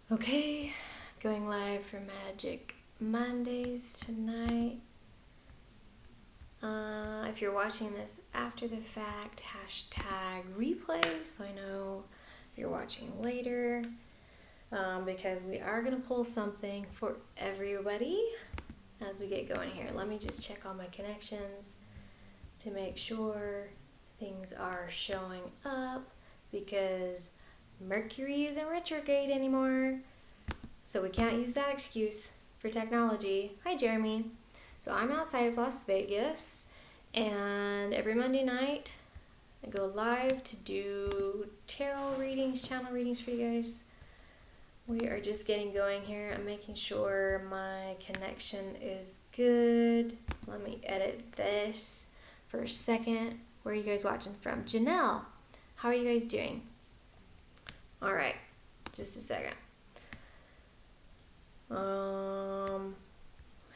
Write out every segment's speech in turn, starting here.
Okay, going live for Magick Mondays tonight. If you're watching this after the fact, hashtag replay so I know you're watching later, because we are going to pull something for everybody as we get going here. Let me just check all my connections to make sure things are showing up, because Mercury isn't retrograde anymore, so we can't use that excuse for technology. Hi, Jeremy. So I'm outside of Las Vegas, and every Monday night I go live to do tarot readings, channel readings for you guys. We are just getting going here. I'm making sure my connection is good. Let me edit this for a second. Where are you guys watching from? Janelle, how are you guys doing? All right, just a second.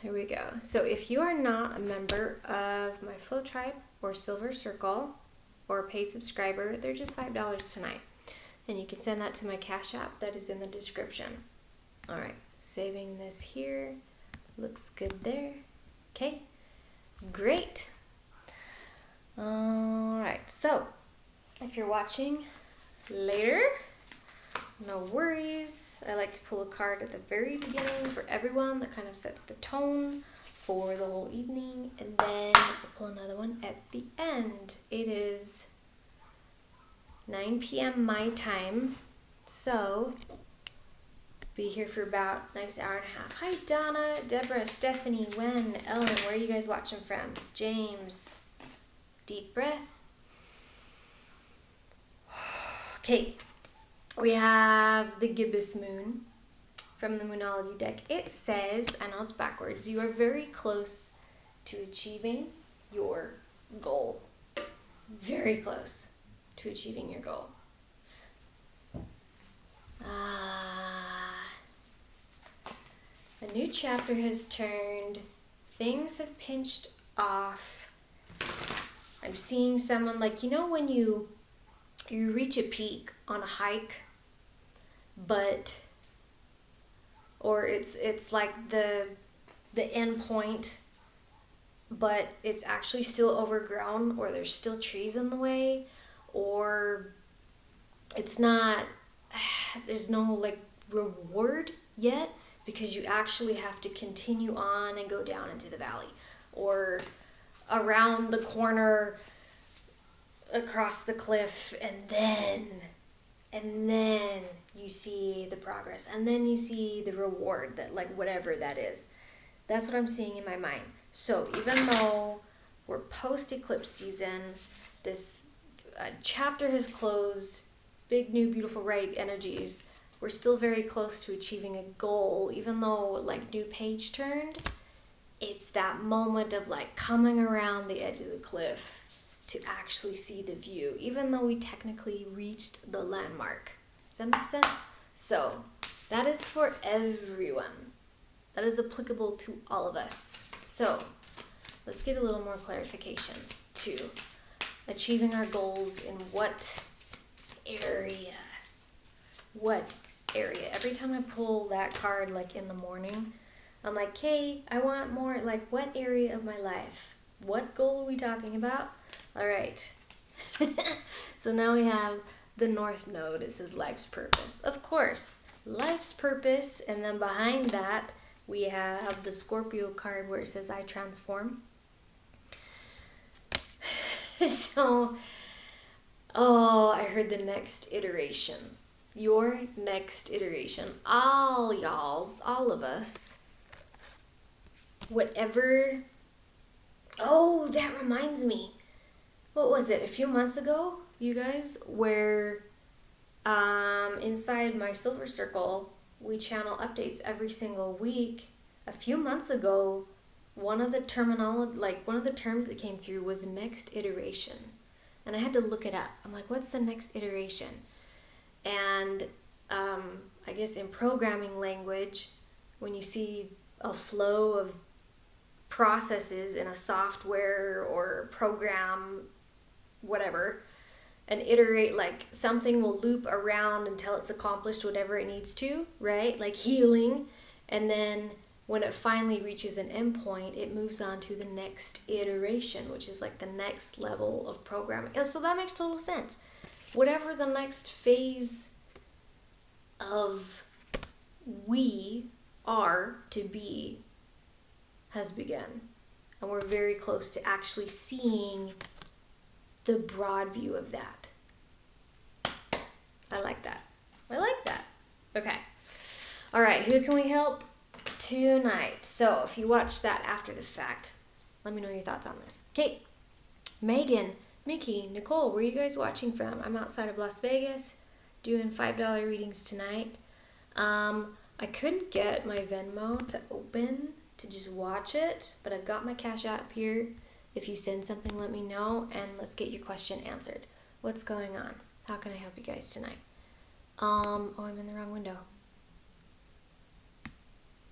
Here we go. So if you are not a member of my Flow Tribe or Silver Circle or a paid subscriber, they're just $5 tonight. And you can send that to my Cashapp that is in the description. All right, saving this here. Looks good there. Okay, great. All right, so if you're watching later, no worries. I like to pull a card at the very beginning for everyone that kind of sets the tone for the whole evening, and then I'll pull another one at the end. It is 9 p.m. my time, so be here for about a nice hour and a half. Hi, Donna, Deborah, Stephanie, Wen, Ellen. Where are you guys watching from? James. Deep breath. Okay. We have the gibbous moon from the Moonology deck. It says, I know it's backwards, you are very close to achieving your goal. Very close to achieving your goal. A new chapter has turned. Things have pinched off. I'm seeing someone, like, you know when you reach a peak on a hike, or it's like the end point, but it's actually still overgrown, or there's still trees in the way, or it's not, there's no like reward yet, because you actually have to continue on and go down into the valley, or around the corner, across the cliff, and then you see the progress, and then you see the reward, that like whatever that is. That's what I'm seeing in my mind. So even though we're post eclipse season, this chapter has closed, big new beautiful right energies, we're still very close to achieving a goal. Even though like new page turned, it's that moment of like coming around the edge of the cliff to actually see the view, even though we technically reached the landmark. Does that make sense? So that is for everyone. That is applicable to all of us. So let's get a little more clarification to achieving our goals in what area? What area? Every time I pull that card, like in the morning, I'm like, hey, I want more, like what area of my life? What goal are we talking about? All right. So now we have the North Node. It says life's purpose. Of course, life's purpose. And then behind that, we have the Scorpio card where it says I transform. So, I heard the next iteration. Your next iteration. All y'alls, all of us. Whatever. Oh, that reminds me. What was it, a few months ago, you guys, where inside my Silver Circle, we channel updates every single week. A few months ago, one of the terms that came through was next iteration. And I had to look it up. I'm like, what's the next iteration? And I guess in programming language, when you see a flow of processes in a software or program, whatever, and iterate, like something will loop around until it's accomplished whatever it needs to, right? Like healing. And then when it finally reaches an endpoint, it moves on to the next iteration, which is like the next level of programming. So that makes total sense. Whatever the next phase of we are to be has begun. And we're very close to actually seeing the broad view of that. I like that. I like that. Okay. All right, who can we help tonight? So if you watch that after the fact, let me know your thoughts on this. Okay, Megan, Mickey, Nicole, where are you guys watching from? I'm outside of Las Vegas doing $5 readings tonight. I couldn't get my Venmo to open to just watch it, but I've got my Cashapp here. If you send something, let me know, and let's get your question answered. What's going on? How can I help you guys tonight? Oh, I'm in the wrong window.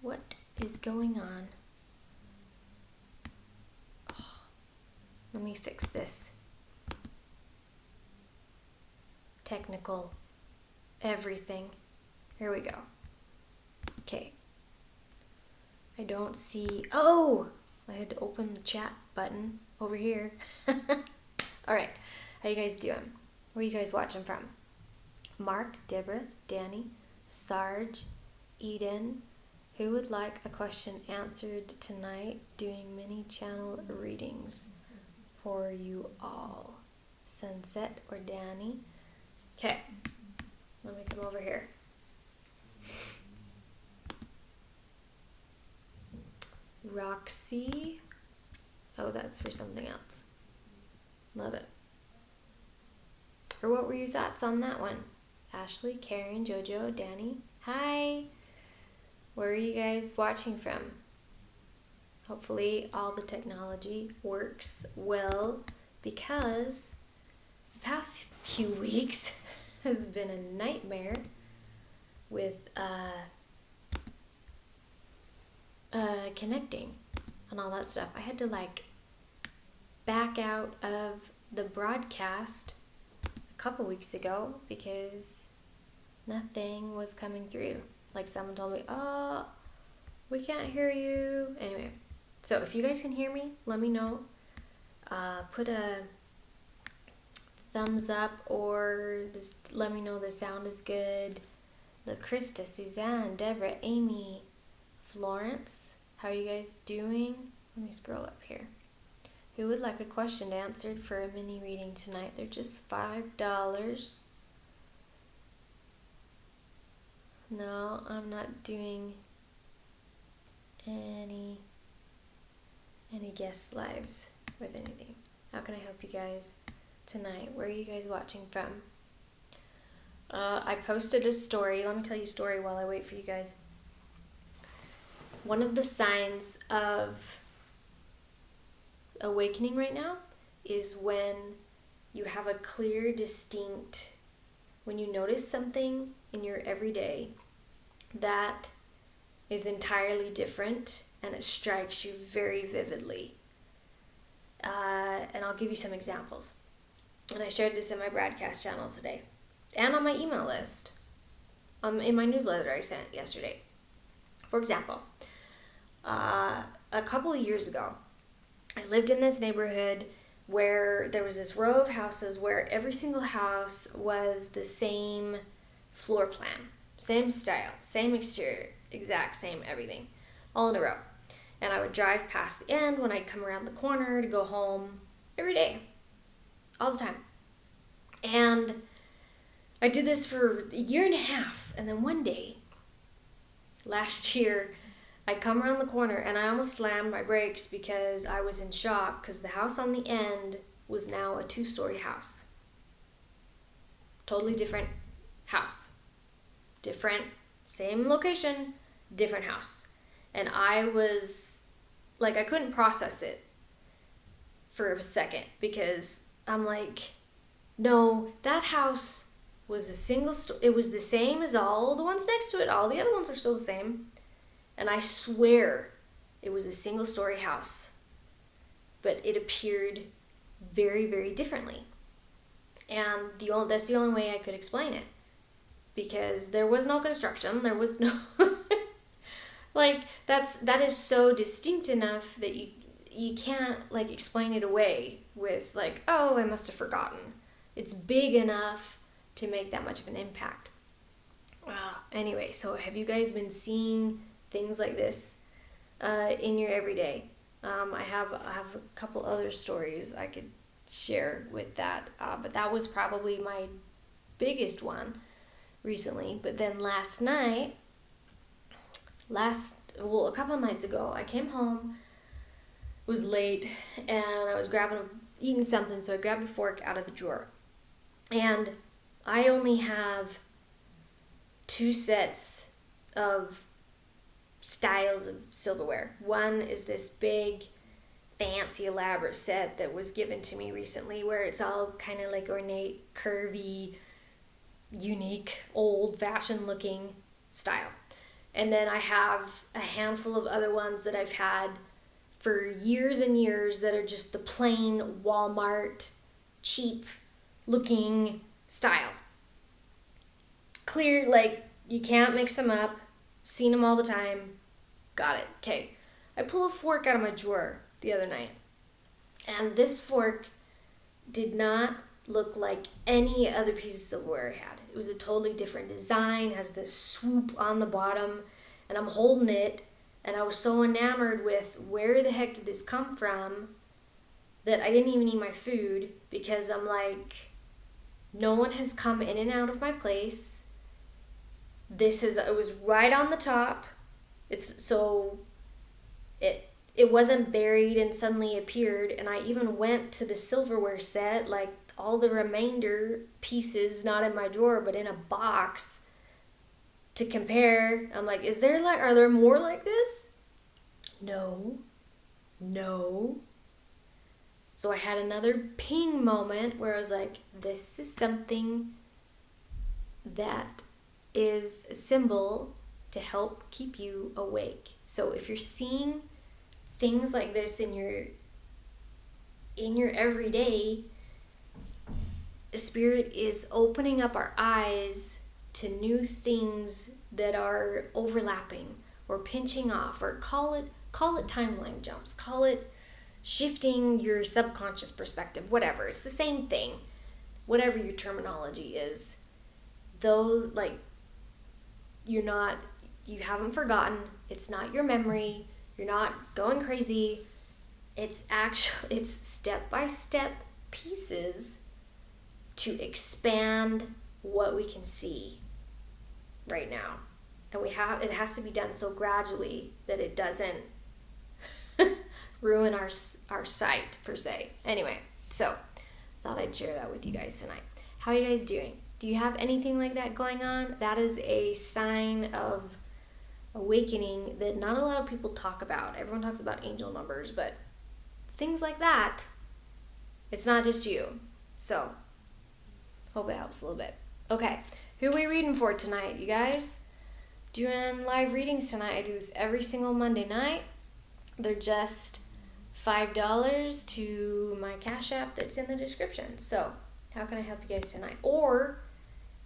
What is going on? Oh, let me fix this. Technical everything. Here we go. Okay. I don't see... Oh! I had to open the chat button over here. Alright. How you guys doing? Where are you guys watching from? Mark, Deborah, Danny, Sarge, Eden. Who would like a question answered tonight? Doing mini channel readings for you all. Sunset or Danny? Okay. Let me come over here. Roxy. Oh, that's for something else. Love it. Or what were your thoughts on that one? Ashley, Karen, Jojo, Danny. Hi. Where are you guys watching from? Hopefully all the technology works well, because the past few weeks has been a nightmare with connecting and all that stuff. I had to like back out of the broadcast a couple weeks ago because nothing was coming through. Like someone told me, oh, we can't hear you. Anyway, so if you guys can hear me, let me know. Put a thumbs up, or let me know the sound is good. Look, Krista, Suzanne, Deborah, Amy, Florence, how are you guys doing? Let me scroll up here. Who would like a question answered for a mini reading tonight? They're just $5. No, I'm not doing any guest lives with anything. How can I help you guys tonight? Where are you guys watching from? I posted a story. Let me tell you a story while I wait for you guys. One of the signs of awakening right now is when you have a clear, distinct, when you notice something in your everyday that is entirely different and it strikes you very vividly. And I'll give you some examples. And I shared this in my broadcast channel today and on my email list, in my newsletter I sent yesterday. For example, a couple of years ago, I lived in this neighborhood where there was this row of houses where every single house was the same floor plan, same style, same exterior, exact same everything, all in a row. And I would drive past the end when I'd come around the corner to go home every day, all the time. And I did this for a year and a half, and then one day, last year, I come around the corner and I almost slammed my brakes because I was in shock because the house on the end was now a 2-story house. Totally different house. Different, same location, different house. And I was, like, I couldn't process it for a second because I'm like, no, that house was a single story. It was the same as all the ones next to it. All the other ones were still the same. And I swear it was a single story house, but it appeared very, very differently. And that's the only way I could explain it. Because there was no construction, there was no... like, that is so distinct enough that you can't, like, explain it away with, like, oh, I must have forgotten. It's big enough to make that much of an impact. Anyway, so have you guys been seeing things like this in your everyday? I have a couple other stories I could share with that, but that was probably my biggest one recently. But then a couple of nights ago, I came home, it was late, and I was eating something, so I grabbed a fork out of the drawer. And I only have 2 sets of styles of silverware. One is this big, fancy, elaborate set that was given to me recently, where it's all kind of like ornate, curvy, unique, old-fashioned looking style. And then I have a handful of other ones that I've had for years and years that are just the plain Walmart, cheap looking style. Clear, like, you can't mix them up. Seen them all the time. Got it. Okay. I pull a fork out of my drawer the other night, and this fork did not look like any other piece of silverware I had. It was a totally different design, has this swoop on the bottom, and I'm holding it, and I was so enamored with where the heck did this come from that I didn't even eat my food, because I'm like, no one has come in and out of my place. It was right on the top. It wasn't buried and suddenly appeared, and I even went to the silverware set, like all the remainder pieces, not in my drawer, but in a box to compare. I'm like, are there more like this? No. So I had another ping moment where I was like, this is something that is a symbol to help keep you awake. So if you're seeing things like this in your everyday, Spirit is opening up our eyes to new things that are overlapping or pinching off, or call it timeline jumps, call it shifting your subconscious perspective, whatever. It's the same thing, whatever your terminology is. Those, like, you haven't forgotten. It's not your memory. You're not going crazy. It's step-by-step pieces to expand what we can see right now. And it has to be done so gradually that it doesn't ruin our sight, per se. Anyway, so thought I'd share that with you guys tonight. How are you guys doing? Do you have anything like that going on? That is a sign of awakening that not a lot of people talk about. Everyone talks about angel numbers, but things like that, it's not just you. So, hope it helps a little bit. Okay, who are we reading for tonight, you guys? Doing live readings tonight. I do this every single Monday night. They're just $5 to my Cashapp that's in the description. So, how can I help you guys tonight? Or,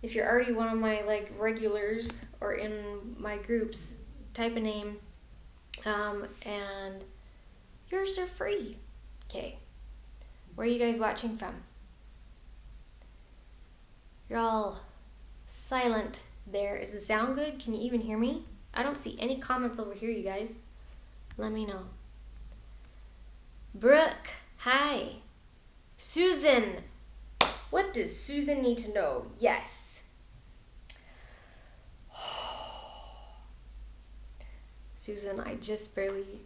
if you're already one of my, like, regulars or in my groups, type a name, and yours are free. Okay. Where are you guys watching from? You're all silent there. Is the sound good? Can you even hear me? I don't see any comments over here, you guys. Let me know. Brooke, hi. Susan, what does Susan need to know? Yes. Susan, I just barely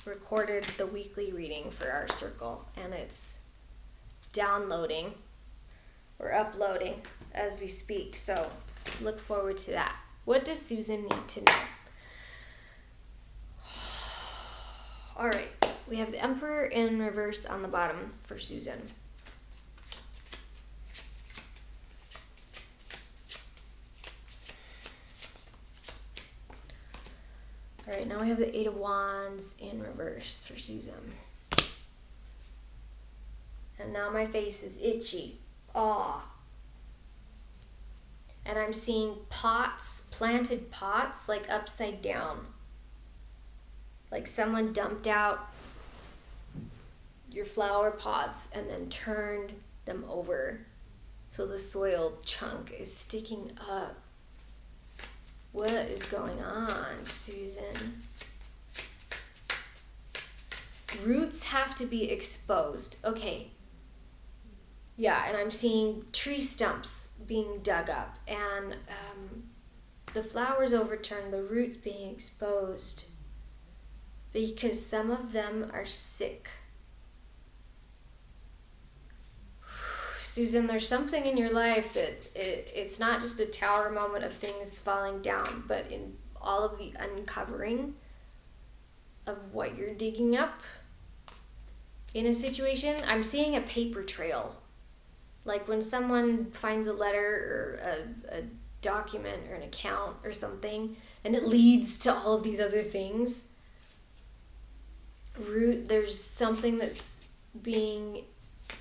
recorded the weekly reading for our circle, and it's downloading or uploading as we speak, so look forward to that. What does Susan need to know? All right, we have the Emperor in reverse on the bottom for Susan. All right, now we have the Eight of Wands in reverse for Susan. And And now my face is itchy. Aw. And I'm seeing pots, planted pots, like upside down. Like someone dumped out your flower pots and then turned them over. So the soil chunk is sticking up. What is going on, Susan? Roots have to be exposed. Okay. Yeah, and I'm seeing tree stumps being dug up and the flowers overturned, the roots being exposed because some of them are sick. Susan, there's something in your life that it's not just a tower moment of things falling down, but in all of the uncovering of what you're digging up in a situation. I'm seeing a paper trail. Like when someone finds a letter or a document or an account or something, and it leads to all of these other things. There's something that's being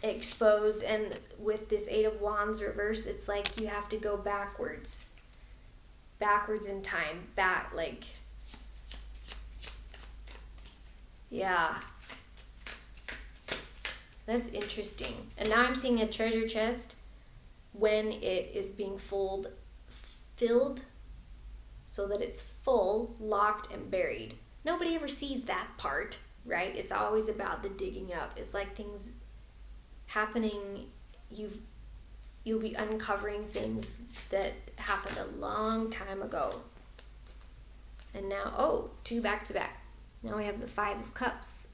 exposed, and with this Eight of Wands reverse, it's like you have to go backwards in time, yeah, that's interesting. And now I'm seeing a treasure chest when it is being filled so that it's full, locked, and buried. Nobody ever sees that part, right? It's always about the digging up. It's like things happening, you'll be uncovering things that happened a long time ago. And now, 2 back to back. Now we have the Five of Cups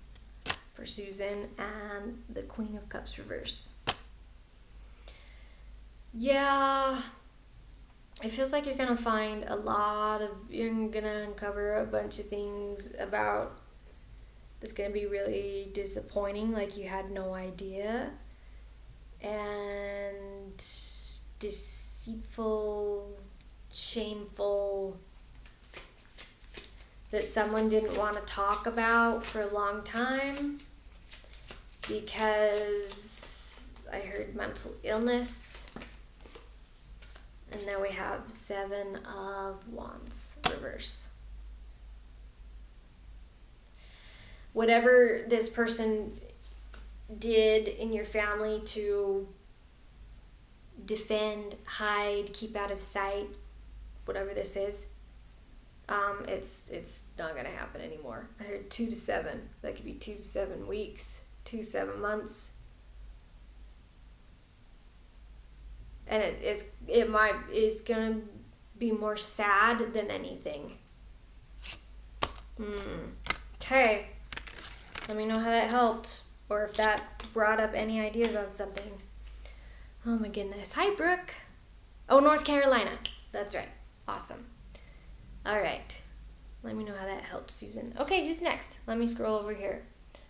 for Susan and the Queen of Cups reverse. Yeah, it feels like you're gonna find you're gonna uncover a bunch of things about that's gonna be really disappointing, like you had no idea, and deceitful, shameful, that someone didn't want to talk about for a long time because I heard mental illness. And now we have 7 of Wands reverse. Whatever this person did in your family to defend, hide, keep out of sight, whatever this is, it's not gonna happen anymore. I heard 2 to 7. That could be 2 to 7 weeks, 2 to 7 months. And it is gonna be more sad than anything. Okay. Let me know how that helped, or if that brought up any ideas on something. Oh my goodness. Hi, Brooke. Oh, North Carolina. That's right. Awesome. All right. Let me know how that helped, Susan. Okay, who's next? Let me scroll over here.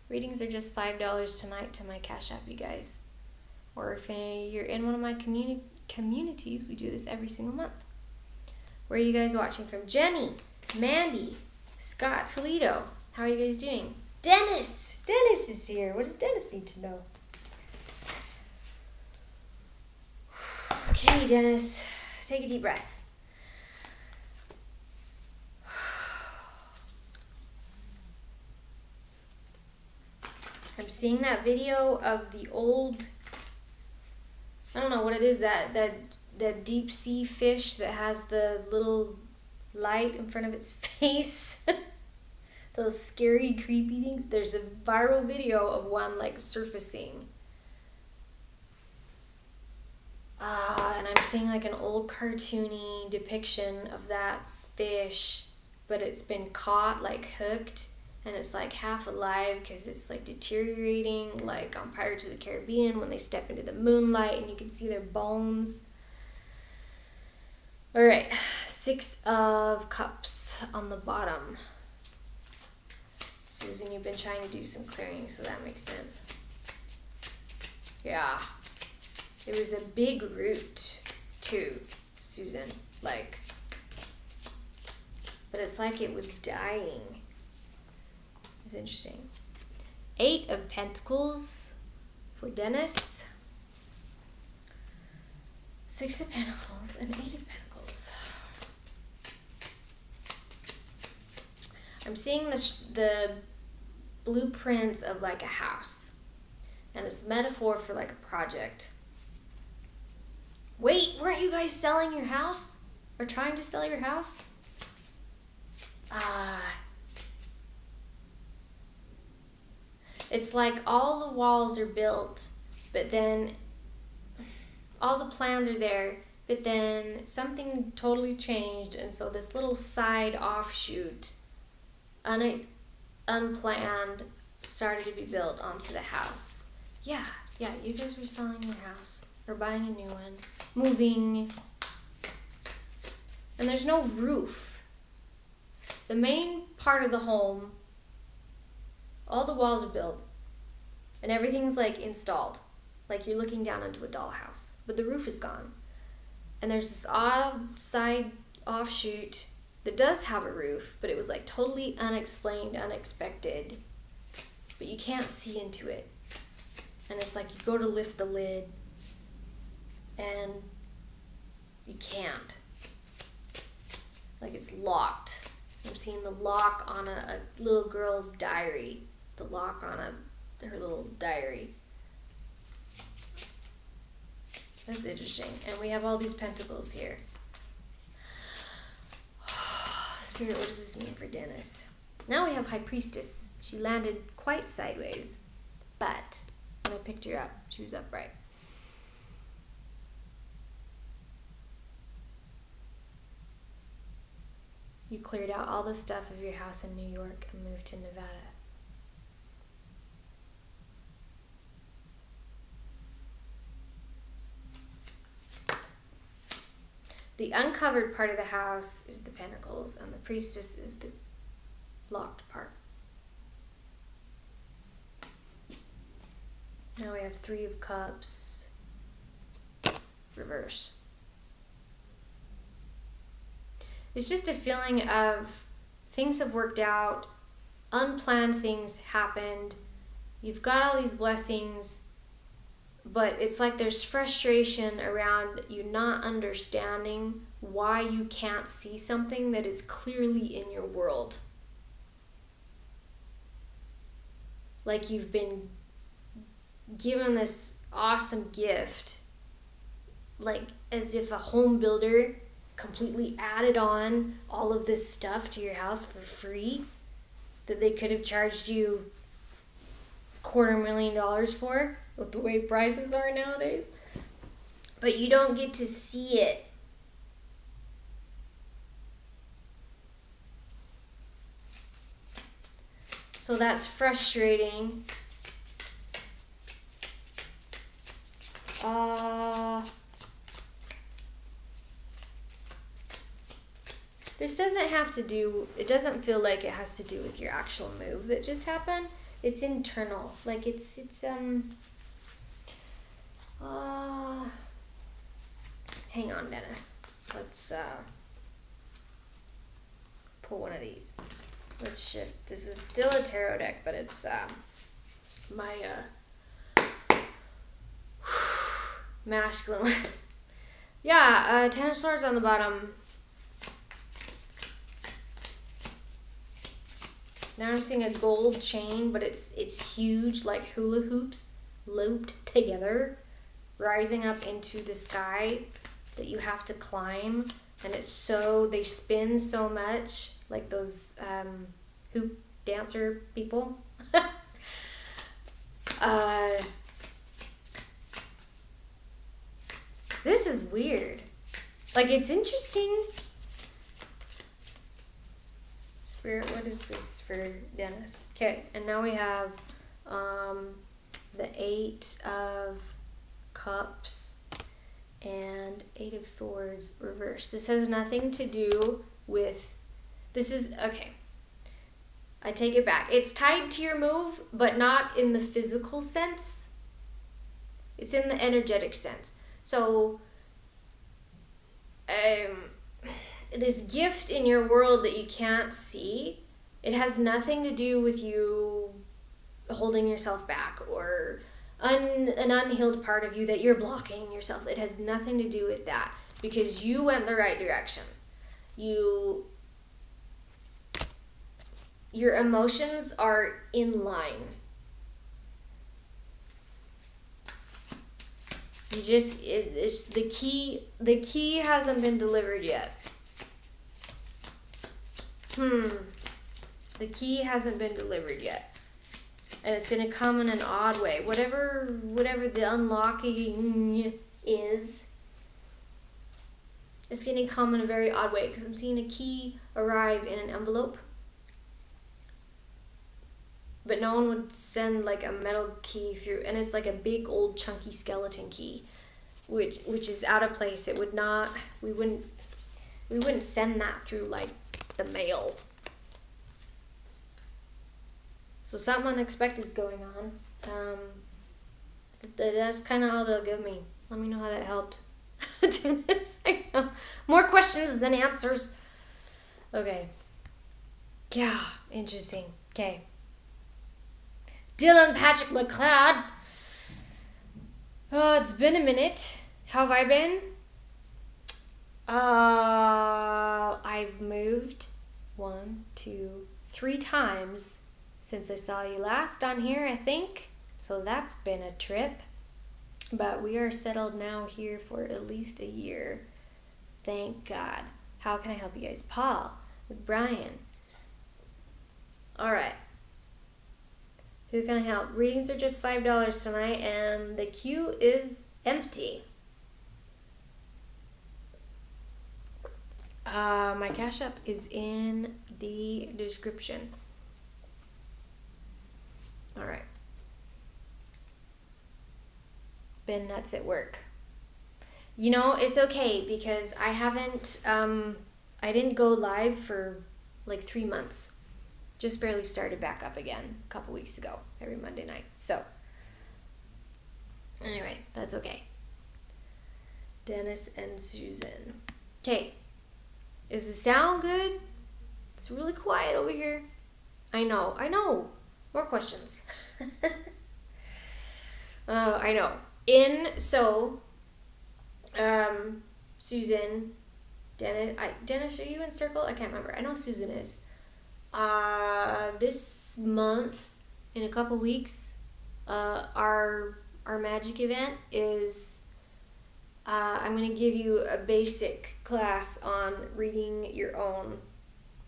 Readings are just $5 tonight to my Cashapp, you guys. Or if you're in one of my communities, we do this every single month. Where are you guys watching from? Jenny, Mandy, Scott, Toledo. How are you guys doing? Dennis! Dennis is here. What does Dennis need to know? Okay, Dennis. Take a deep breath. I'm seeing that video of the old, I don't know what it is, that deep sea fish that has the little light in front of its face. Those scary, creepy things. There's a viral video of one like surfacing. And I'm seeing like an old cartoony depiction of that fish, but it's been caught, like hooked, and it's like half alive because it's like deteriorating, like on Pirates of the Caribbean when they step into the moonlight and you can see their bones. All right, 6 of Cups on the bottom. Susan, you've been trying to do some clearing, so that makes sense. Yeah. It was a big root, too, Susan. Like, but it's like it was dying. It's interesting. 8 of Pentacles for Dennis. 6 of Pentacles and 8 of Pentacles. I'm seeing the blueprints of like a house. And it's metaphor for like a project. Wait, weren't you guys selling your house? Or trying to sell your house? It's like all the walls are built, but then all the plans are there, but then something totally changed, and so this little side offshoot, unplanned, started to be built onto the house. Yeah, you guys were selling your house, or buying a new one, moving, and there's no roof. The main part of the home, all the walls are built, and everything's like installed. Like you're looking down into a dollhouse, but the roof is gone. And there's this odd side offshoot that does have a roof, but it was like totally unexplained, unexpected. But you can't see into it. And it's like you go to lift the lid, and you can't. Like it's locked. I'm seeing the lock on a little girl's diary. The lock on her little diary. That's interesting. And we have all these pentacles here. Spirit, what does this mean for Dennis? Now we have High Priestess. She landed quite sideways, but when I picked her up, she was upright. You cleared out all the stuff of your house in New York and moved to Nevada. The uncovered part of the house is the Pentacles, and the Priestess is the locked part. Now we have 3 of Cups, reverse. It's just a feeling of things have worked out, unplanned things happened, you've got all these blessings, but it's like there's frustration around you not understanding why you can't see something that is clearly in your world. Like you've been given this awesome gift, like as if a home builder completely added on all of this stuff to your house for free that they could have charged you $250,000 for, with the way prices are nowadays. But you don't get to see it. So that's frustrating. This doesn't have to do, it doesn't feel like it has to do with your actual move that just happened. It's internal. Like it's hang on, Dennis. Let's pull one of these. Let's shift. This is still a tarot deck, but it's my masculine one. Yeah, 10 of Swords on the bottom. Now I'm seeing a gold chain, but it's huge, like hula hoops looped together, rising up into the sky that you have to climb. And it's so, they spin so much, like those hoop dancer people. This is weird. Like, it's interesting. Spirit, what is this for Dennis? Okay, and now we have the 8 of Cups and 8 of Swords reversed. This has nothing to do with, this is, okay, I take it back. It's tied to your move, but not in the physical sense. It's in the energetic sense. So, this gift in your world that you can't see, it has nothing to do with you holding yourself back or an unhealed part of you that you're blocking yourself. It has nothing to do with that, because you went the right direction. Your emotions are in line. It's the key hasn't been delivered yet. The key hasn't been delivered yet. And it's going to come in an odd way. Whatever the unlocking is, it's going to come in a very odd way, because I'm seeing a key arrive in an envelope. But no one would send like a metal key through, and it's like a big old chunky skeleton key, which is out of place. It would not. We wouldn't send that through like the mail. So something unexpected is going on. That's kind of all they'll give me. Let me know how that helped. Dennis, I know. More questions than answers. Okay. Yeah, interesting. Okay. Dylan Patrick McLeod. Oh, it's been a minute. How have I been? I've moved 1, 2, 3 times since I saw you last on here, I think. So that's been a trip. But we are settled now here for at least a year. Thank God. How can I help you guys? Paul, Brian. All right. Who can I help? Readings are just $5 tonight, and the queue is empty. My Cashapp is in the description. All right. Been nuts at work. You know, it's okay, because I didn't go live for like 3 months. Just barely started back up again a couple weeks ago, every Monday night. So, anyway, that's okay. Dennis and Susan. Okay. Is the sound good? It's really quiet over here. I know. More questions. I know. Susan, Dennis, are you in circle? I can't remember. I know Susan is. This month, in a couple weeks, our Magick event is, I'm going to give you a basic class on reading your own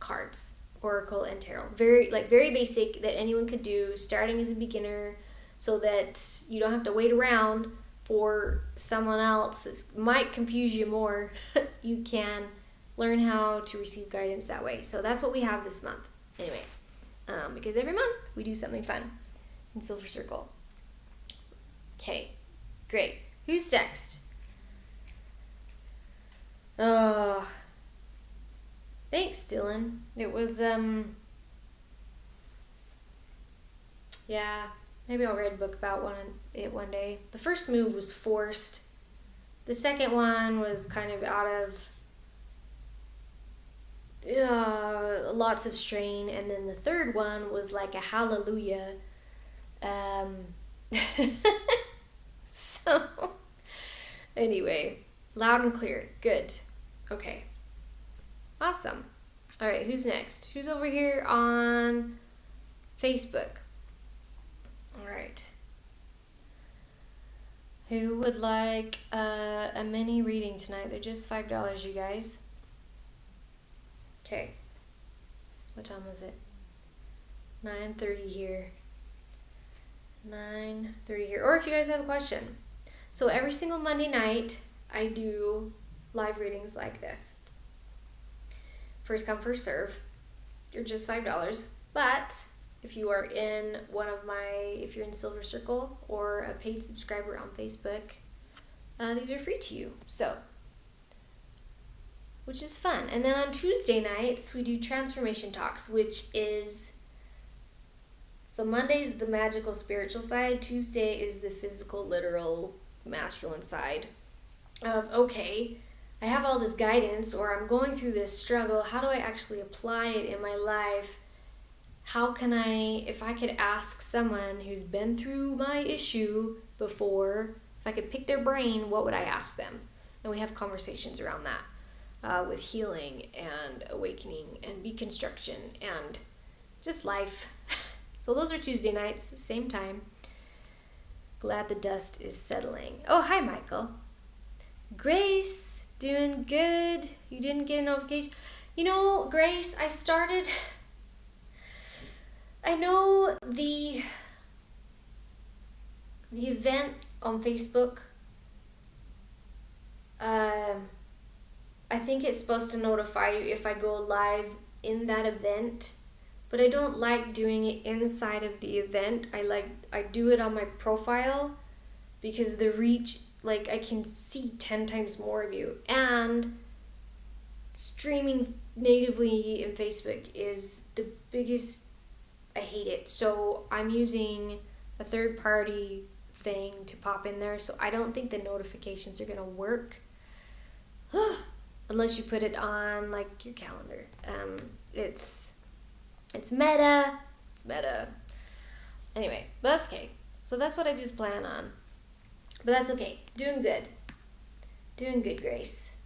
cards, Oracle and Tarot. Very basic, that anyone could do, starting as a beginner, so that you don't have to wait around for someone else. This might confuse you more. You can learn how to receive guidance that way. So that's what we have this month. Anyway, because every month we do something fun in Silver Circle. Okay, great. Who's next? Oh, thanks, Dylan. It was, yeah, maybe I'll read a book about one day. The first move was forced. The second one was kind of out of lots of strain, and then the third one was like a hallelujah. So anyway, loud and clear. Good. Okay. Awesome. All right, who's next? Who's over here on Facebook? All right. Who would like a mini reading tonight? They're just $5, you guys. Okay. What time is it? 9:30 here. 9:30 here. Or if you guys have a question. So every single Monday night, I do live readings like this. First come, first serve. You're just $5. But if you are in if you're in Silver Circle or a paid subscriber on Facebook, these are free to you. So, which is fun. And then on Tuesday nights, we do transformation talks, which is, so Monday's the magical spiritual side, Tuesday is the physical, literal, masculine side of, okay, I have all this guidance, or I'm going through this struggle, how do I actually apply it in my life? How can if I could ask someone who's been through my issue, before, if I could pick their brain, what would I ask them? And we have conversations around that with healing and awakening and deconstruction and just life. So those are Tuesday nights, same time. Glad the dust is settling. Oh, hi, Michael. Grace, doing good. You didn't get a notification. You know, Grace, I know the event on Facebook, I think it's supposed to notify you if I go live in that event, but I don't like doing it inside of the event. I do it on my profile because the reach, like, I can see 10 times more of you, and streaming natively in Facebook is the biggest, I hate it. So I'm using a third party thing to pop in there, so I don't think the notifications are gonna work unless you put it on like your calendar. It's meta. Anyway, but that's okay. So that's what I just plan on. But that's okay. Doing good, Grace.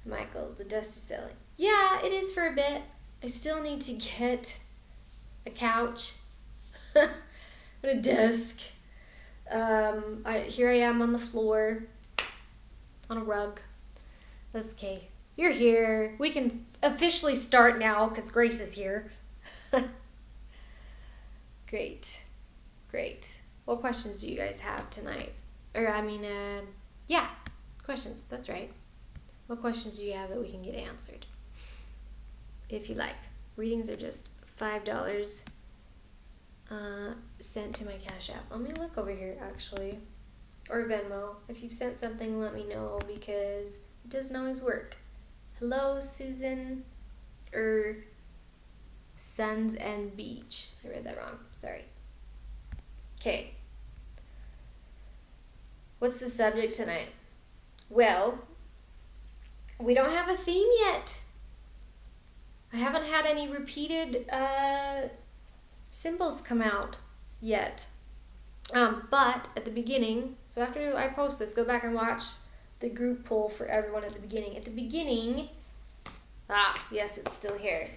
Michael, the dust is settling. Yeah, it is for a bit. I still need to get a couch and a desk. Here I am on the floor on a rug. That's okay. You're here. We can officially start now because Grace is here. Great. What questions do you guys have tonight? Yeah, questions. That's right. What questions do you have that we can get answered? If you like. Readings are just $5 sent to my Cashapp. Let me look over here, actually. Or Venmo. If you've sent something, let me know, because it doesn't always work. Hello, Susan. Suns and Beach. I read that wrong. Sorry. Okay. What's the subject tonight? Well, we don't have a theme yet. I haven't had any repeated symbols come out yet. But at the beginning, so after I post this, go back and watch the group poll for everyone at the beginning. At the beginning, yes, it's still here.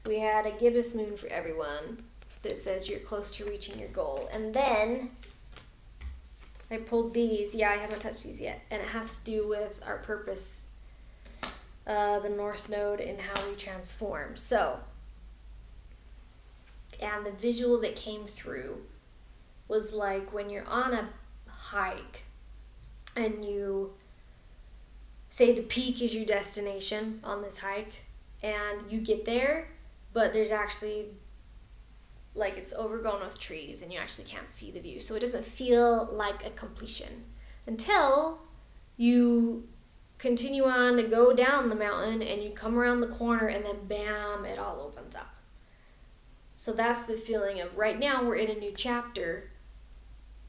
We had a gibbous moon for everyone that says you're close to reaching your goal. And then I pulled these. Yeah, I haven't touched these yet. And it has to do with our purpose, the North Node, and how we transform. So, and the visual that came through was like when you're on a hike and you say the peak is your destination on this hike, and you get there, but there's actually, like, it's overgrown with trees and you actually can't see the view. So it doesn't feel like a completion until you continue on to go down the mountain and you come around the corner and then bam, it all opens up. So that's the feeling of right now we're in a new chapter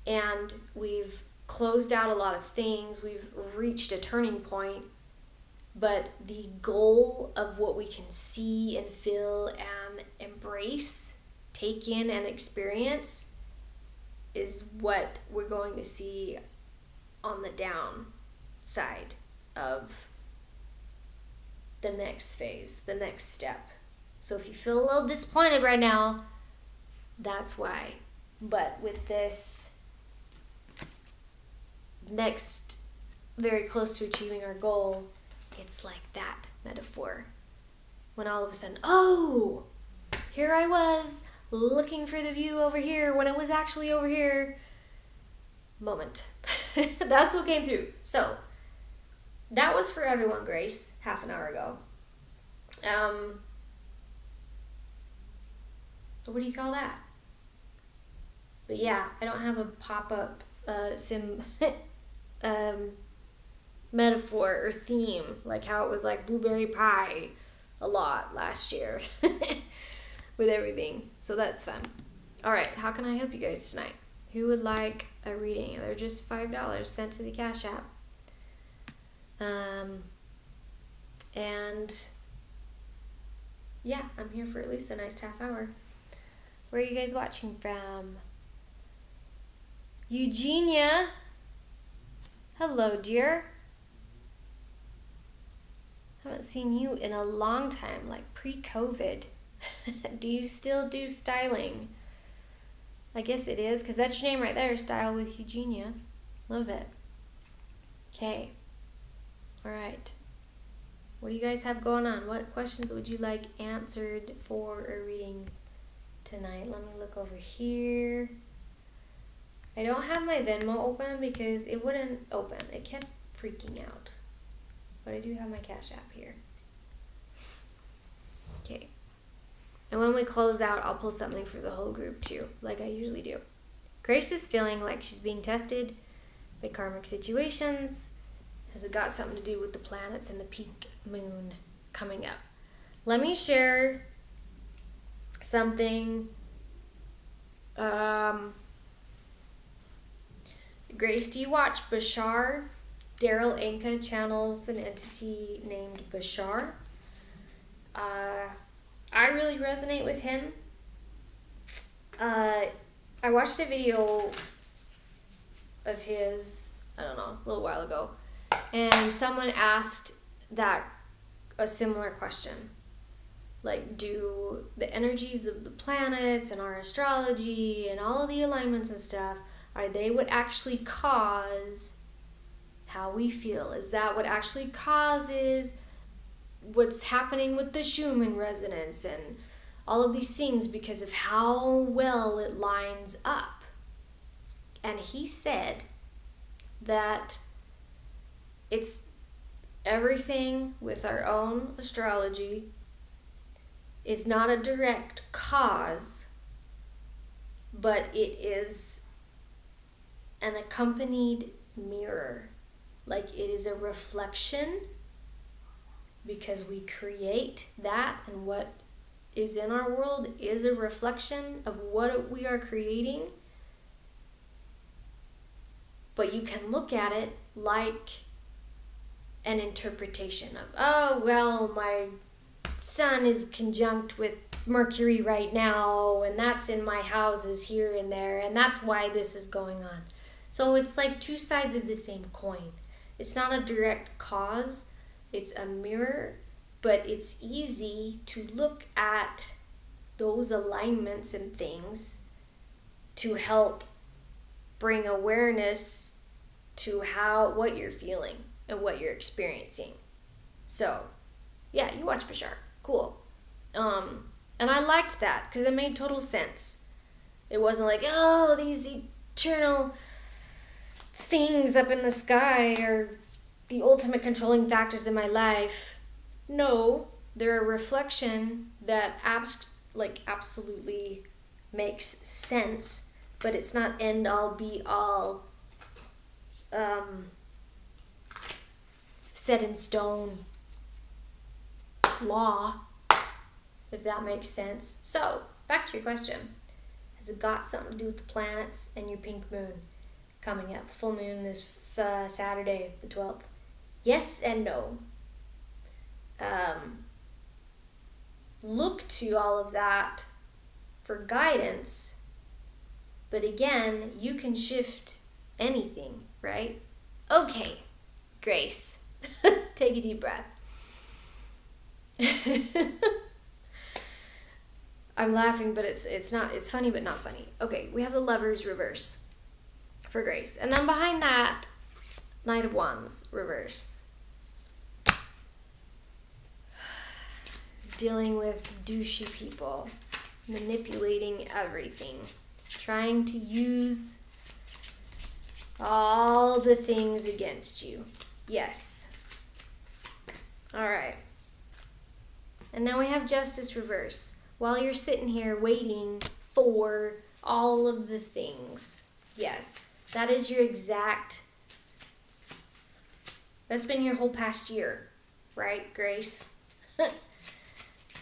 and we've closed out a lot of things. We've reached a turning point, but the goal of what we can see and feel and embrace, take in and experience is what we're going to see on the downside of the next phase, the next step. So if you feel a little disappointed right now, that's why. But with this next, very close to achieving our goal, it's like that metaphor. When all of a sudden, oh, here I was looking for the view over here when it was actually over here. Moment. That's what came through. So that was for everyone, Grace, half an hour ago. So what do you call that? But yeah, I don't have a pop-up metaphor or theme like how it was like blueberry pie a lot last year with everything. So that's fun. All right, how can I help you guys tonight? Who would like a reading? They're just $5 sent to the Cashapp. And yeah, I'm here for at least a nice half hour. Where are you guys watching from? Eugenia, Hello, dear. Haven't seen you in a long time, like pre-COVID. Do you still do styling? I guess it is, because that's your name right there, Style with Eugenia. Love it. Okay. All right. What do you guys have going on? What questions would you like answered for a reading tonight? Let me look over here. I don't have my Venmo open because it wouldn't open. It kept freaking out. But I do have my Cashapp here. Okay. And when we close out, I'll pull something for the whole group too, like I usually do. Grace is feeling like she's being tested by karmic situations. Has it got something to do with the planets and the peak moon coming up? Let me share something. Grace, do you watch Bashar? Daryl Anka channels an entity named Bashar. I really resonate with him. I watched a video of his, I don't know, a little while ago, and someone asked a similar question. Like, do the energies of the planets and our astrology and all of the alignments and stuff, are they what actually cause how we feel? Is that what actually causes what's happening with the Schumann resonance and all of these things because of how well it lines up? And he said that it's everything with our own astrology is not a direct cause, but it is an accompanied mirror. Like, it is a reflection because we create that, and what is in our world is a reflection of what we are creating. But you can look at it like an interpretation of, oh, well, my sun is conjunct with Mercury right now, and that's in my houses here and there, and that's why this is going on. So it's like two sides of the same coin. It's not a direct cause, it's a mirror, but it's easy to look at those alignments and things to help bring awareness to what you're feeling and what you're experiencing. So, yeah, you watch Bashar. Cool. And I liked that because it made total sense. It wasn't like, oh, these eternal things up in the sky are the ultimate controlling factors in my life. No, they're a reflection that absolutely makes sense, but it's not end all be all set in stone law, if that makes sense. So, back to your question. Has it got something to do with the planets and your pink moon coming up? Full moon is Saturday, the 12th. Yes and no. Look to all of that for guidance, but again, you can shift anything, right? Okay, Grace, take a deep breath. I'm laughing, but it's funny but not funny. Okay, we have the Lovers reverse for Grace, and then behind that, Knight of Wands reverse. Dealing with douchey people, manipulating everything, trying to use all the things against you. Yes. All right. And now we have Justice reverse. While you're sitting here waiting for all of the things. Yes. That is your exact... That's been your whole past year. Right, Grace?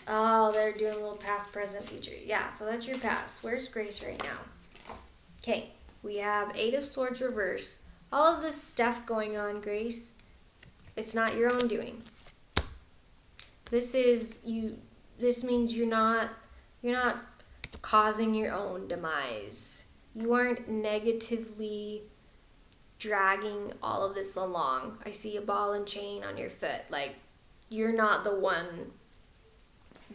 Oh, they're doing a little past, present, future. Yeah, so that's your past. Where's Grace right now? Okay, we have Eight of Swords reverse. All of this stuff going on, Grace, it's not your own doing. This means you're not causing your own demise. You aren't negatively dragging all of this along. I see a ball and chain on your foot. Like, you're not the one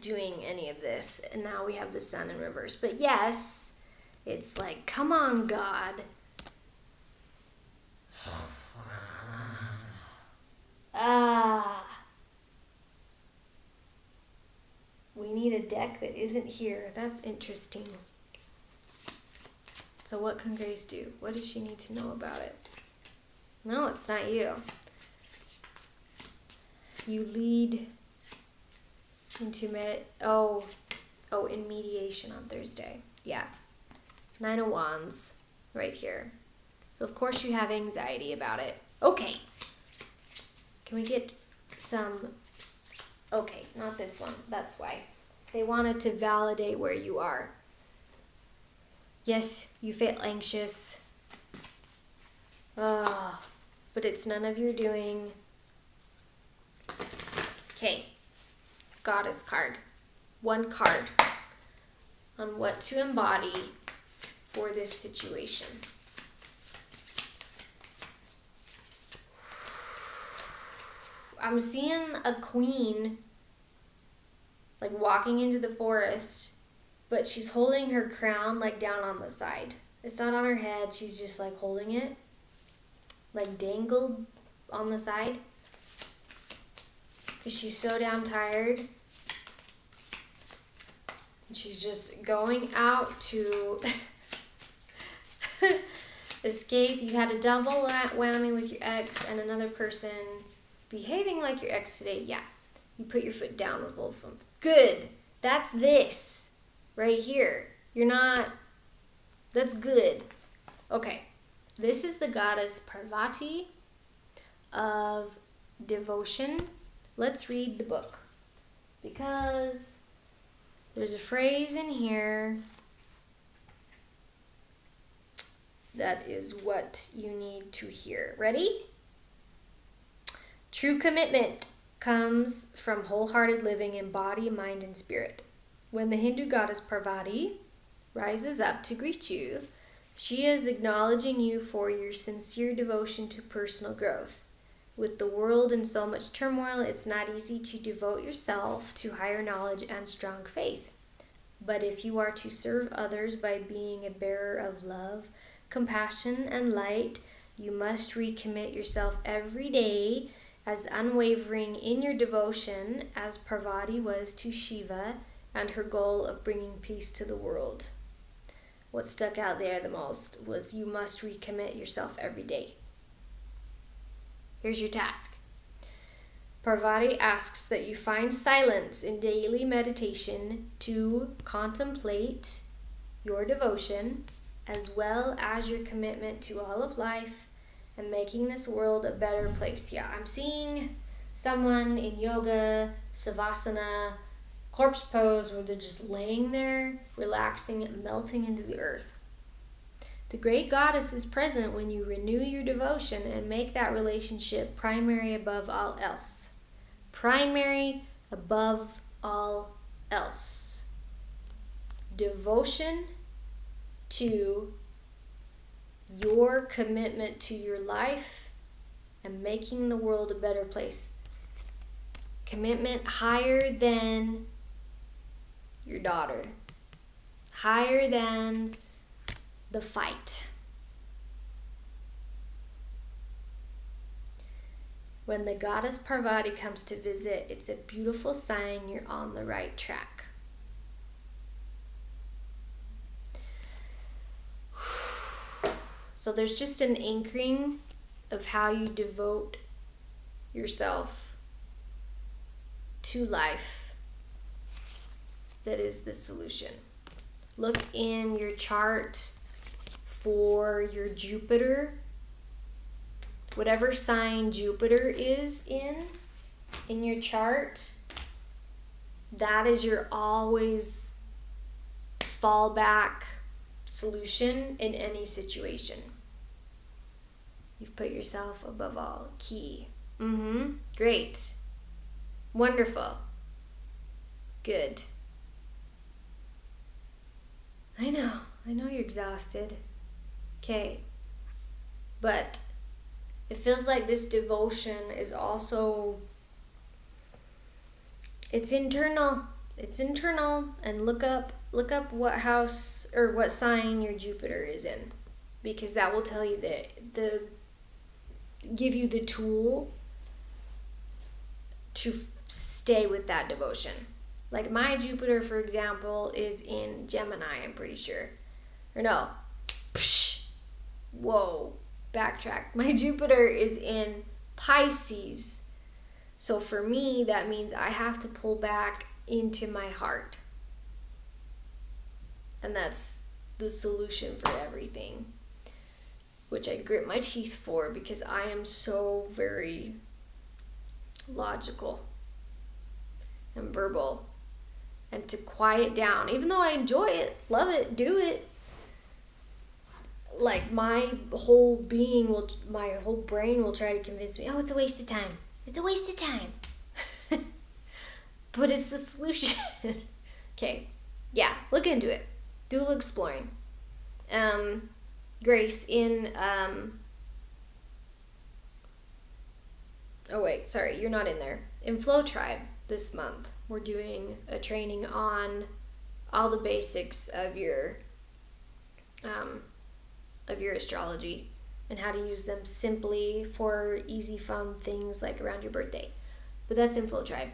doing any of this. And now we have the sun in reverse. But yes, it's like, come on, God. We need a deck that isn't here. That's interesting. So what can Grace do? What does she need to know about it? No, it's not you. You lead into in mediation on Thursday. Yeah. 9 of Wands right here. So of course you have anxiety about it. Okay. Can we get some... Okay, not this one. That's why. They wanted to validate where you are. Yes, you feel anxious. But it's none of your doing. Okay. Goddess card. One card on what to embody for this situation. I'm seeing a queen like walking into the forest, but she's holding her crown like down on the side. It's not on her head, she's just like holding it, like dangled on the side, because she's so damn tired. And she's just going out to escape. You had a double whammy with your ex and another person behaving like your ex today. Yeah, you put your foot down with both of them. Good. That's this right here. You're not... That's good. Okay. This is the goddess Parvati of devotion. Let's read the book, because there's a phrase in here that is what you need to hear. Ready? True commitment comes from wholehearted living in body, mind, and spirit. When the Hindu goddess Parvati rises up to greet you, she is acknowledging you for your sincere devotion to personal growth. With the world in so much turmoil, it's not easy to devote yourself to higher knowledge and strong faith. But if you are to serve others by being a bearer of love, compassion, and light, you must recommit yourself every day as unwavering in your devotion as Parvati was to Shiva and her goal of bringing peace to the world. What stuck out there the most was you must recommit yourself every day. Here's your task. Parvati asks that you find silence in daily meditation to contemplate your devotion as well as your commitment to all of life and making this world a better place. Yeah, I'm seeing someone in yoga, savasana, corpse pose, where they're just laying there, relaxing, melting into the earth. The great goddess is present when you renew your devotion and make that relationship primary above all else. Primary above all else. Devotion to your commitment to your life and making the world a better place. Commitment higher than your daughter. Higher than the fight. When the goddess Parvati comes to visit, it's a beautiful sign you're on the right track. So there's just an anchoring of how you devote yourself to life that is the solution. Look in your chart for your Jupiter, whatever sign Jupiter is in your chart, that is your always fallback solution in any situation. You've put yourself above all. Key. Great. Wonderful. Good. I know you're exhausted. Okay. But It feels like this devotion is also, it's internal. It's internal, and look up what house or what sign your Jupiter is in, because that will tell you give you the tool to stay with that devotion. Like my Jupiter, for example, is in Gemini, I'm pretty sure. Or no. Whoa. Backtrack. My Jupiter is in Pisces. So for me, that means I have to pull back into my heart. And that's the solution for everything. Which I grit my teeth for, because I am so very logical and verbal. And to quiet down, even though I enjoy it, love it, do it, like my whole being my whole brain will try to convince me, oh, it's a waste of time. It's a waste of time. But it's the solution. Okay. Yeah, look into it. Do a little exploring. Grace, in oh wait, sorry, you're not in there. In Flow Tribe this month, we're doing a training on all the basics of your astrology and how to use them simply for easy, fun things like around your birthday. But that's in Flow Tribe.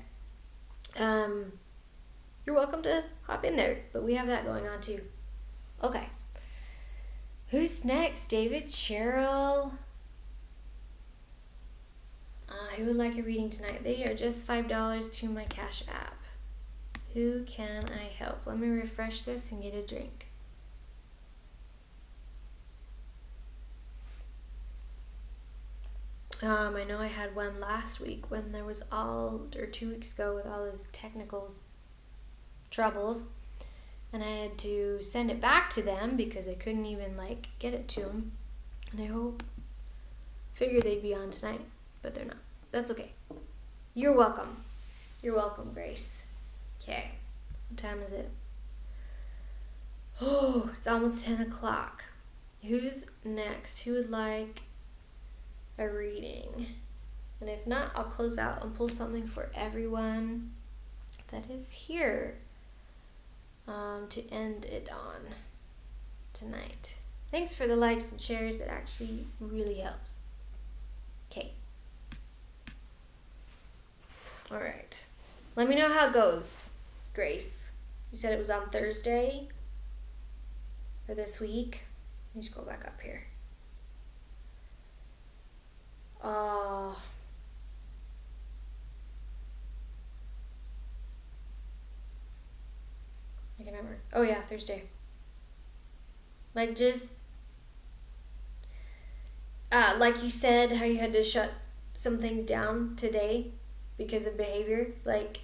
You're welcome to hop in there, but we have that going on too. Okay. Who's next? David, Cheryl. Who would like a reading tonight? They are just $5 to my Cashapp. Who can I help? Let me refresh this and get a drink. I know I had one last week when there was or 2 weeks ago with all those technical troubles, and I had to send it back to them because I couldn't even get it to them. And I figured they'd be on tonight, but they're not. That's okay. You're welcome. You're welcome, Grace. Okay. What time is it? Oh, it's almost 10 o'clock. Who's next? Who would like a reading? And if not, I'll close out and pull something for everyone that is here to end it on tonight. Thanks for the likes and shares. It actually really helps. Okay. All right. Let me know how it goes, Grace. You said it was on Thursday or this week. Let me just go back up here. I can remember. Oh yeah, Thursday. Like you said, how you had to shut some things down today because of behavior. Like,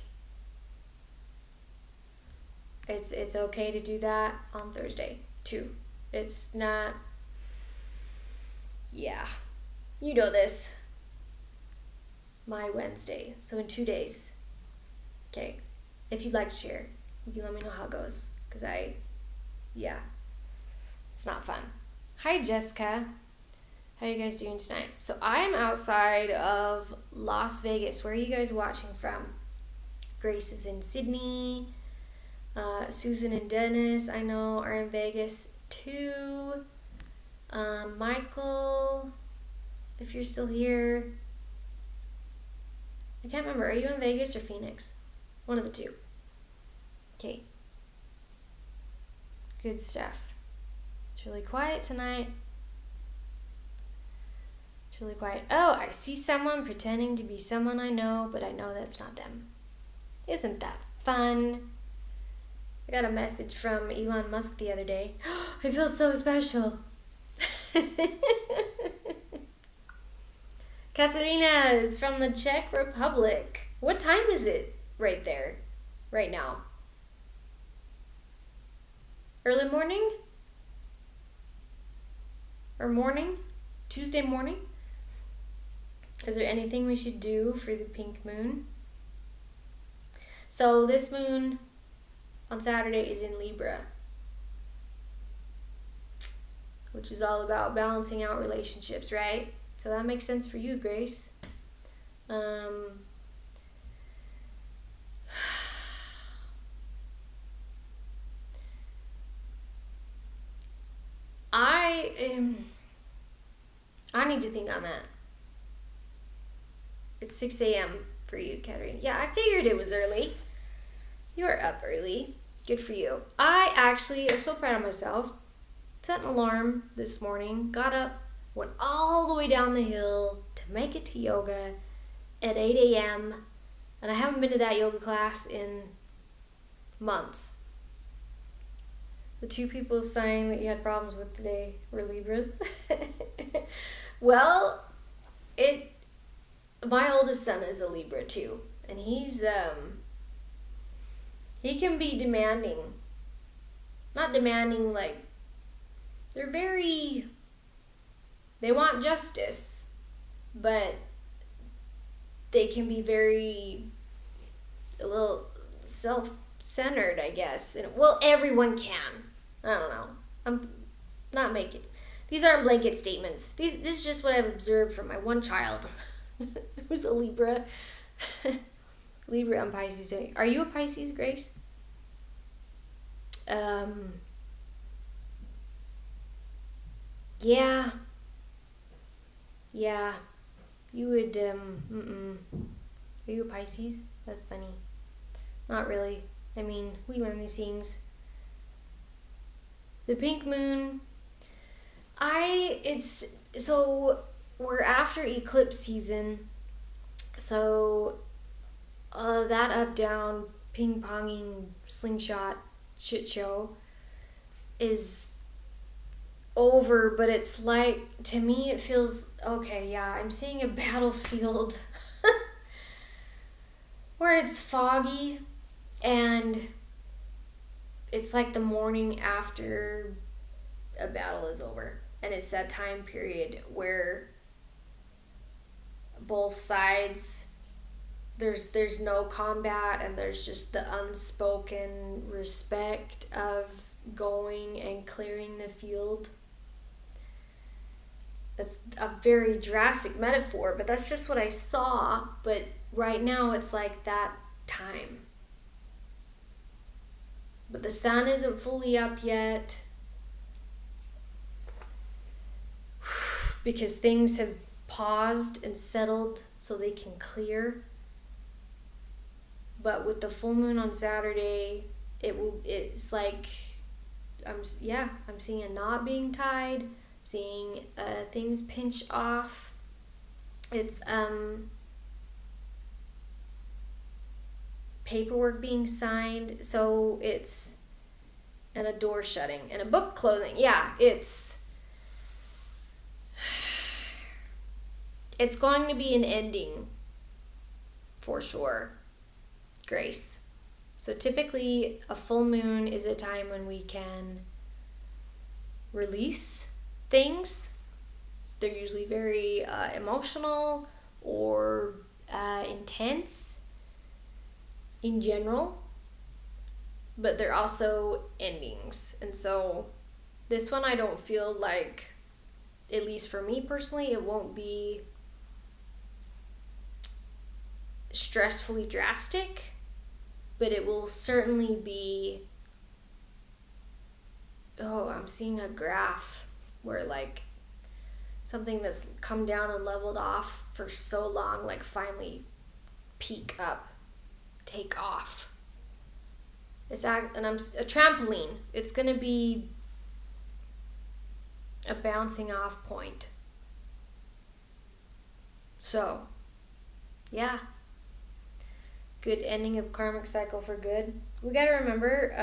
it's okay to do that on Thursday too. It's not. Yeah, you know this. My Wednesday. So in 2 days. Okay. If you'd like to share, you can let me know how it goes. Because it's not fun. Hi, Jessica. How are you guys doing tonight? So I'm outside of Las Vegas. Where are you guys watching from? Grace is in Sydney. Susan and Dennis, I know, are in Vegas too. Michael, if you're still here. I can't remember. Are you in Vegas or Phoenix? One of the two. Okay. Good stuff. It's really quiet tonight. It's really quiet. Oh, I see someone pretending to be someone I know, but I know that's not them. Isn't that fun? I got a message from Elon Musk the other day. I feel so special. Catalina is from the Czech Republic. What time is it right there, right now? Early morning? Or morning? Tuesday morning? Is there anything we should do for the pink moon? So this moon on Saturday is in Libra, which is all about balancing out relationships, right? So that makes sense for you, Grace. I need to think on that. It's 6 a.m. for you, Katerina. Yeah, I figured it was early. You are up early. Good for you. I actually am so proud of myself. Set an alarm this morning, got up, went all the way down the hill to make it to yoga at 8 a.m. And I haven't been to that yoga class in months. The 2 people saying that you had problems with today were Libras. Well, my oldest son is a Libra too, and he can be demanding. Not demanding, like, they want justice, but they can be a little self-centered, I guess. And, well, everyone can. I don't know. I'm not making... These aren't blanket statements. This is just what I've observed from my one child who's a Libra. Libra and Pisces. Are you a Pisces, Grace? Yeah. Yeah. You would, Are you a Pisces? That's funny. Not really. I mean, we learn these things. The pink moon... So we're after eclipse season, so that up down ping ponging slingshot shit show is over, but it's like, to me it feels okay. Yeah, I'm seeing a battlefield where it's foggy and it's like the morning after a battle is over. And it's that time period where both sides, there's no combat, and there's just the unspoken respect of going and clearing the field. That's a very drastic metaphor, but that's just what I saw. But right now it's like that time. But the sun isn't fully up yet, because things have paused and settled so they can clear. But with the full moon on Saturday, it's like, I'm seeing a knot being tied, seeing things pinch off. It's paperwork being signed, so it's, and a door shutting and a book closing. Yeah, it's going to be an ending for sure, Grace. So typically a full moon is a time when we can release things. They're usually very emotional or intense in general, but they're also endings. And so this one, I don't feel like, at least for me personally, it won't be stressfully drastic, but it will certainly be, I'm seeing a graph where like something that's come down and leveled off for so long, like finally peak up, take off. And I'm a trampoline. It's gonna be a bouncing off point. So, yeah. Good ending of karmic cycle for good. We gotta remember,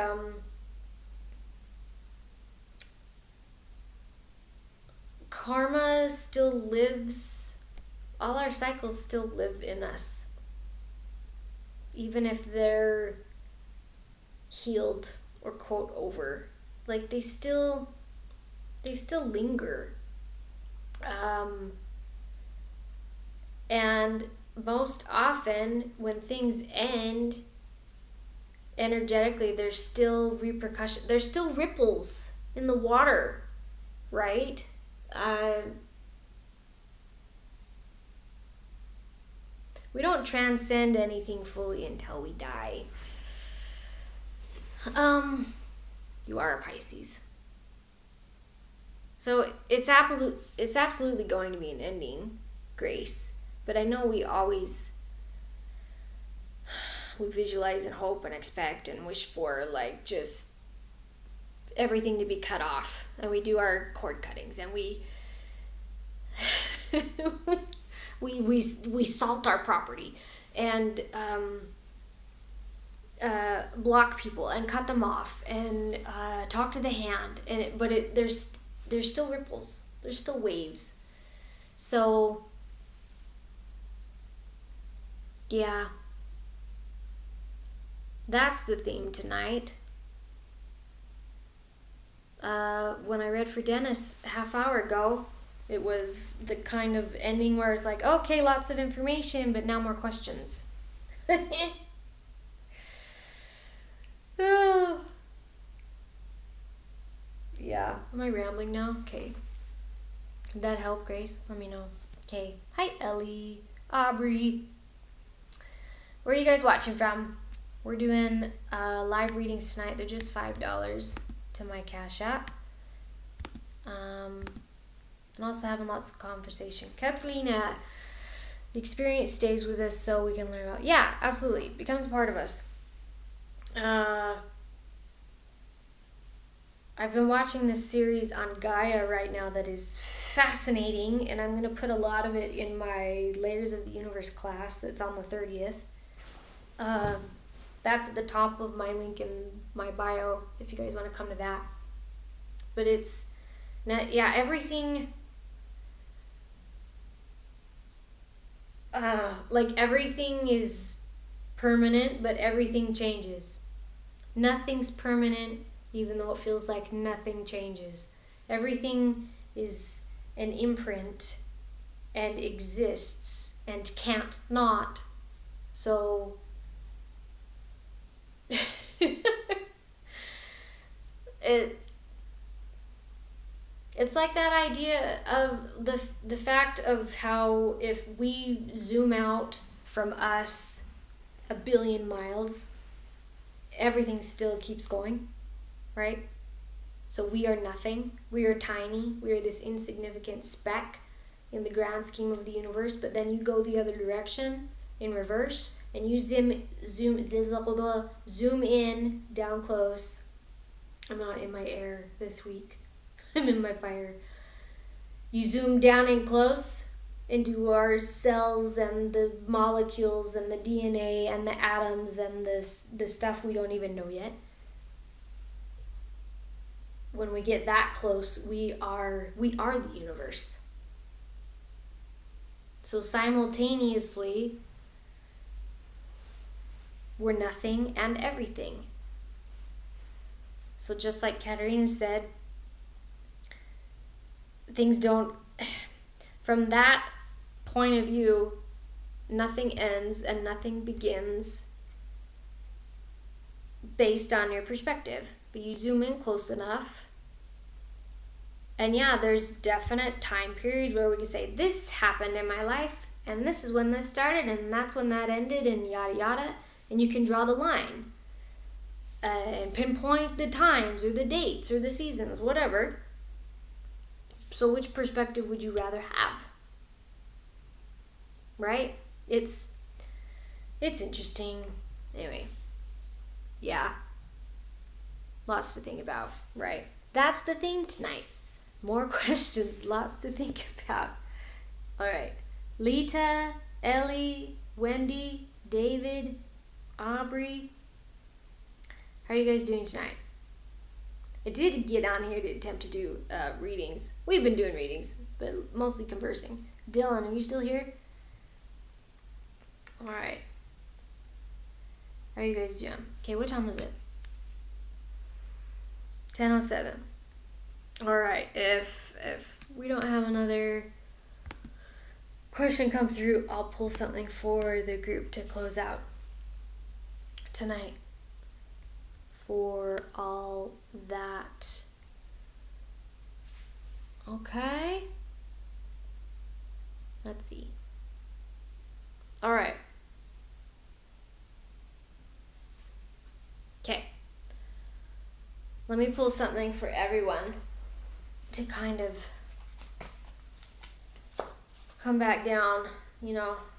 karma still lives, all our cycles still live in us. Even if they're healed or quote over. Like they still linger. And most often when things end energetically, there's still repercussion, there's still ripples in the water, right? We don't transcend anything fully until we die. You are a Pisces. So it's absolutely going to be an ending, Grace. But I know we visualize and hope and expect and wish for like just everything to be cut off, and we do our cord cuttings, and we we salt our property and block people and cut them off and talk to the hand, and there's still ripples, there's still waves. So yeah, that's the theme tonight. When I read for Dennis a half hour ago, it was the kind of ending where it's like, okay, lots of information, but now more questions. Oh. Yeah, am I rambling now? Okay. Did that help, Grace? Let me know. Okay. Hi, Ellie. Aubrey. Where are you guys watching from? We're doing live readings tonight. They're just $5 to my Cashapp. And also having lots of conversation. Kathleen, the experience stays with us so we can learn about. Yeah, absolutely. It becomes a part of us. I've been watching this series on Gaia right now that is fascinating, and I'm going to put a lot of it in my Layers of the Universe class that's on the 30th. That's at the top of my link in my bio if you guys want to come to that. But it's, yeah, everything, like everything is permanent, but everything changes. Nothing's permanent, even though it feels like nothing changes. Everything is an imprint and exists and can't not. So it's like that idea of the fact of how if we zoom out from us 1 billion miles, everything still keeps going, right? So we are nothing. We are tiny. We are this insignificant speck in the grand scheme of the universe. But then you go the other direction in reverse, and you zoom in down close. I'm not in my air this week. I'm in my fire. You zoom down in close into our cells and the molecules and the DNA and the atoms and the stuff we don't even know yet. When we get that close, we are the universe. So simultaneously, we're nothing and everything. So just like Katerina said, things don't, from that point of view, nothing ends and nothing begins based on your perspective. But you zoom in close enough, and yeah, there's definite time periods where we can say, this happened in my life, and this is when this started, and that's when that ended, and yada yada, and you can draw the line and pinpoint the times or the dates or the seasons, whatever. So which perspective would you rather have? Right? It's interesting. Anyway, yeah. Lots to think about, right? That's the theme tonight. More questions, lots to think about. All right. Lita, Ellie, Wendy, David, Aubrey. How are you guys doing tonight? I did get on here to attempt to do readings. We've been doing readings, but mostly conversing. Dylan, are you still here? All right. How are you guys doing? Okay, what time is it? 10:07. All right. If we don't have another question come through, I'll pull something for the group to close out tonight. For all that. Okay. Let's see. All right. Okay. Let me pull something for everyone to kind of come back down,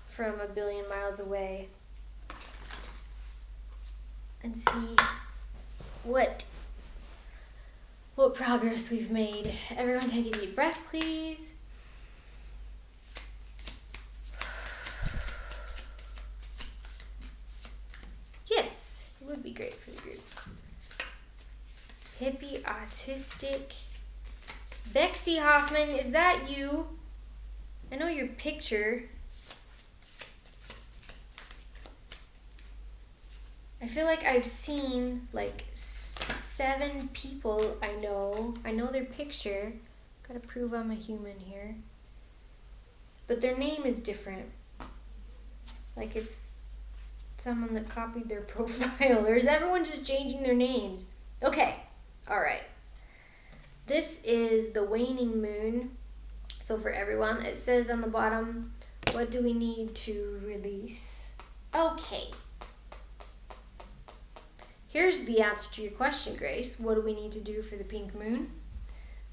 from a billion miles away and see what progress we've made. Everyone take a deep breath, please. Yes, it would be great for the group. Hippie autistic. Bexy Hoffman, is that you? I know your picture. I feel like I've seen like 7 people I know. I know their picture. Gotta prove I'm a human here. But their name is different. Like it's someone that copied their profile. Or is everyone just changing their names? Okay, alright. This is the waning moon. So for everyone, it says on the bottom, what do we need to release? Okay. Here's the answer to your question, Grace. What do we need to do for the pink moon?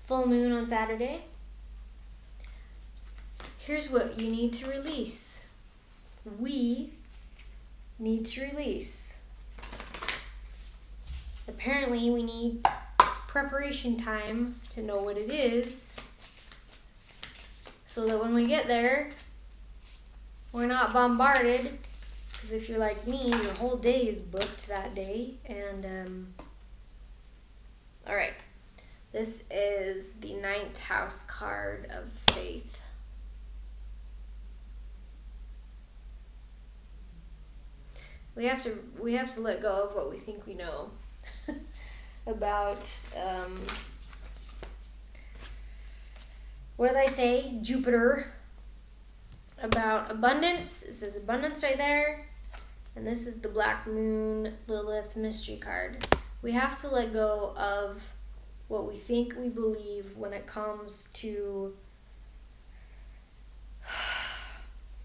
Full moon on Saturday. Here's what you need to release. We need to release. Apparently, we need preparation time to know what it is, so that when we get there, we're not bombarded. Because if you're like me, your whole day is booked that day. And, alright. This is the 9th house card of faith. We have to let go of what we think we know about, what did I say? Jupiter. About abundance. It says abundance right there. And this is the Black Moon Lilith mystery card. We have to let go of what we think we believe when it comes to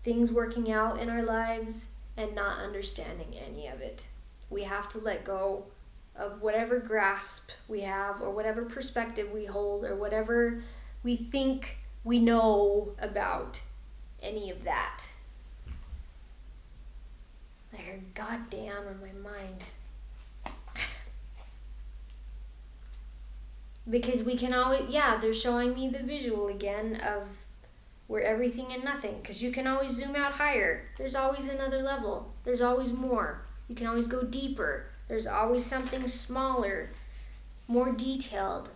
things working out in our lives and not understanding any of it. We have to let go of whatever grasp we have, or whatever perspective we hold, or whatever we think we know about any of that. I heard goddamn in my mind. Because we can always, they're showing me the visual again of we're everything and nothing. Because you can always zoom out higher. There's always another level. There's always more. You can always go deeper. There's always something smaller, more detailed.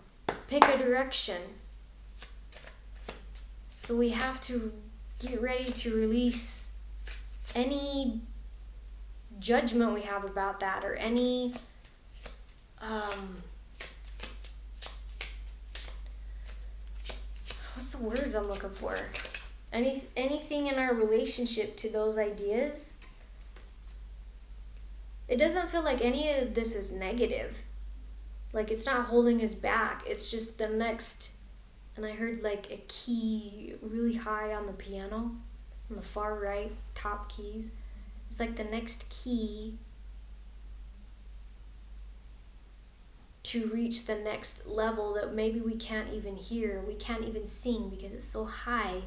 Pick a direction. So we have to get ready to release any judgment we have about that, or any what's the words I'm looking for? Anything in our relationship to those ideas. It doesn't feel like any of this is negative. Like it's not holding us back. It's just the next. And I heard like a key really high on the piano, on the far right, top keys. It's like the next key to reach the next level that maybe we can't even hear, we can't even sing because it's so high.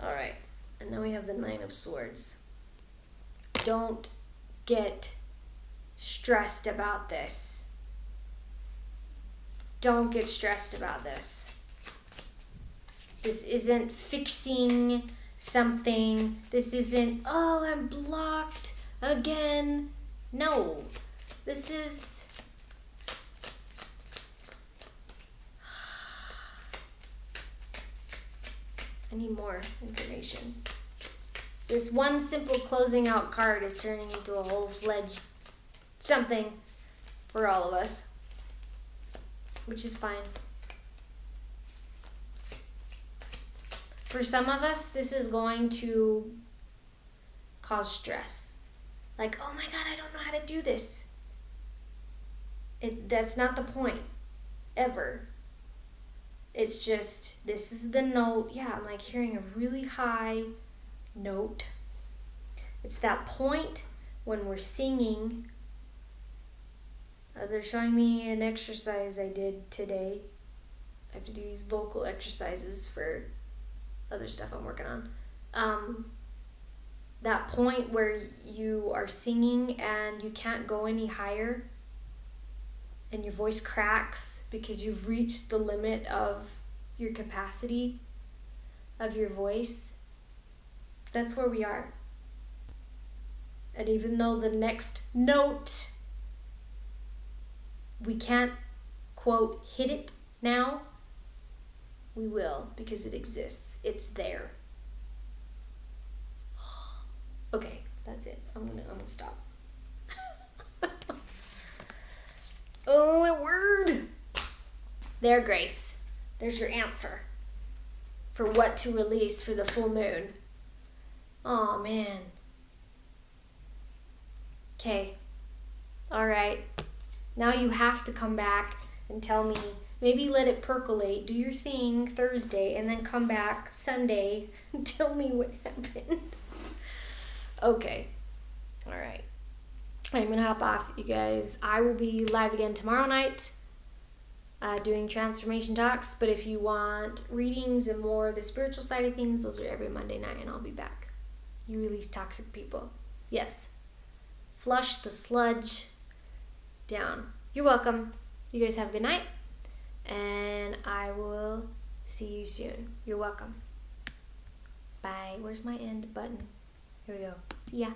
Alright, and now we have the 9 of Swords. Don't get stressed about this. Don't get stressed about this. This isn't fixing something. This isn't, oh, I'm blocked again. No. This is... I need more information. This one simple closing out card is turning into a whole-fledged something for all of us. Which is fine. For some of us, this is going to cause stress. Like, oh my God, I don't know how to do this. That's not the point, ever. It's just, this is the note. Yeah, I'm like hearing a really high note. It's that point when we're singing, they're showing me an exercise I did today. I have to do these vocal exercises for other stuff I'm working on. That point where you are singing and you can't go any higher and your voice cracks because you've reached the limit of your capacity of your voice. That's where we are. And even though the next note, we can't, quote, hit it now, we will, because it exists. It's there. Okay, that's it. I'm gonna stop. Oh, my word. There, Grace. There's your answer for what to release for the full moon. Oh, man. Okay. All right. Now you have to come back and tell me. Maybe let it percolate. Do your thing Thursday and then come back Sunday and tell me what happened. Okay. All right. I'm going to hop off, you guys. I will be live again tomorrow night doing transformation talks. But if you want readings and more of the spiritual side of things, those are every Monday night, and I'll be back. You release toxic people. Yes. Flush the sludge down. You're welcome. You guys have a good night. And I will see you soon. You're welcome. Bye. Where's my end button? Here we go. Yeah.